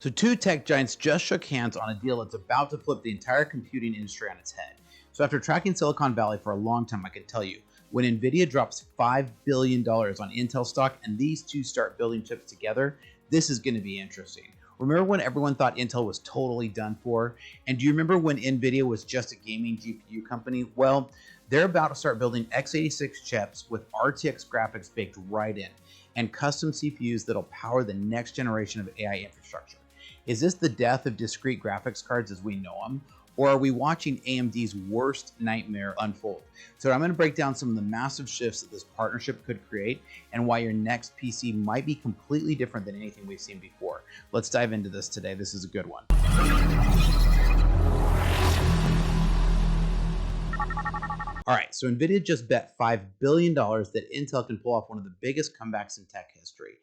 So two tech giants just shook hands on a deal that's about to flip the entire computing industry on its head. So after tracking Silicon Valley for a long time, I can tell you, when Nvidia drops $5 billion on Intel stock and these two start building chips together, this is going to be interesting. Remember when everyone thought Intel was totally done for? And do you remember when Nvidia was just a gaming GPU company? Well, they're about to start building x86 chips with RTX graphics baked right in and custom CPUs that'll power the next generation of AI infrastructure. Is this the death of discrete graphics cards as we know them? Or are we watching AMD's worst nightmare unfold? So I'm going to break down some of the massive shifts that this partnership could create and why your next PC might be completely different than anything we've seen before. Let's dive into this today. This is a good one. All right, so Nvidia just bet $5 billion that Intel can pull off one of the biggest comebacks in tech history.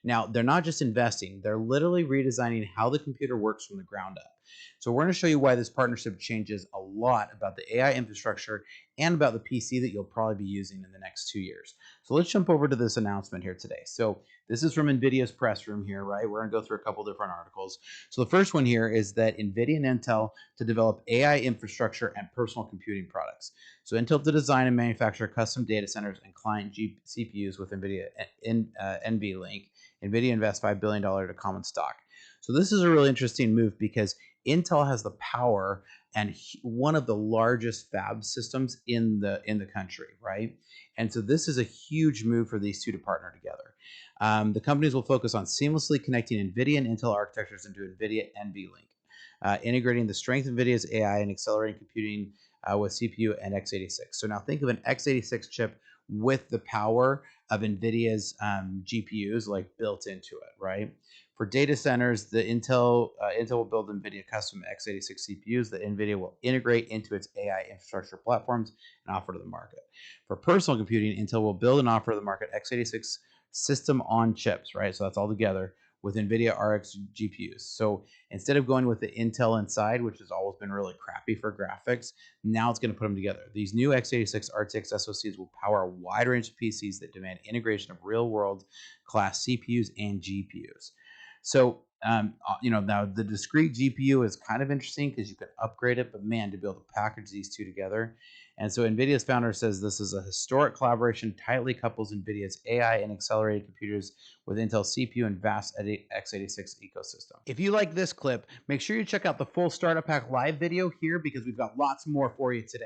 Now, they're not just investing, they're literally redesigning how the computer works from the ground up. So we're going to show you why this partnership changes a lot about the AI infrastructure and about the PC that you'll probably be using in the next 2 years. So let's jump over to this announcement here today. So this is from Nvidia's press room here, right? We're going to go through a couple different articles. So the first one here is that Nvidia and Intel to develop AI infrastructure and personal computing products. So Intel to design and manufacture custom data centers and client CPUs with Nvidia NVLink. Nvidia invests $5 billion to common stock. So this is a really interesting move because Intel has the power and one of the largest fab systems in the country, right? And so this is a huge move for these two to partner together. The companies will focus on seamlessly connecting NVIDIA and Intel architectures into NVIDIA NVLink, integrating the strength of NVIDIA's AI and accelerating computing with CPU and x86. So now think of an x86 chip with the power of NVIDIA's GPUs like built into it, right? For data centers, the Intel will build NVIDIA custom x86 CPUs that NVIDIA will integrate into its AI infrastructure platforms and offer to the market. For personal computing, Intel will build and offer to the market x86 system on chips, right? So that's all together with NVIDIA RX GPUs. So instead of going with the Intel inside, which has always been really crappy for graphics, now it's going to put them together. These new x86 RTX SoCs will power a wide range of PCs that demand integration of real-world class CPUs and GPUs. So, now the discrete GPU is kind of interesting because you can upgrade it, but man, to be able to package these two together. And so NVIDIA's founder says this is a historic collaboration, tightly couples NVIDIA's AI and accelerated computers with Intel's CPU and vast x86 ecosystem. If you like this clip, make sure you check out the full Startup Hack Live video here because we've got lots more for you today.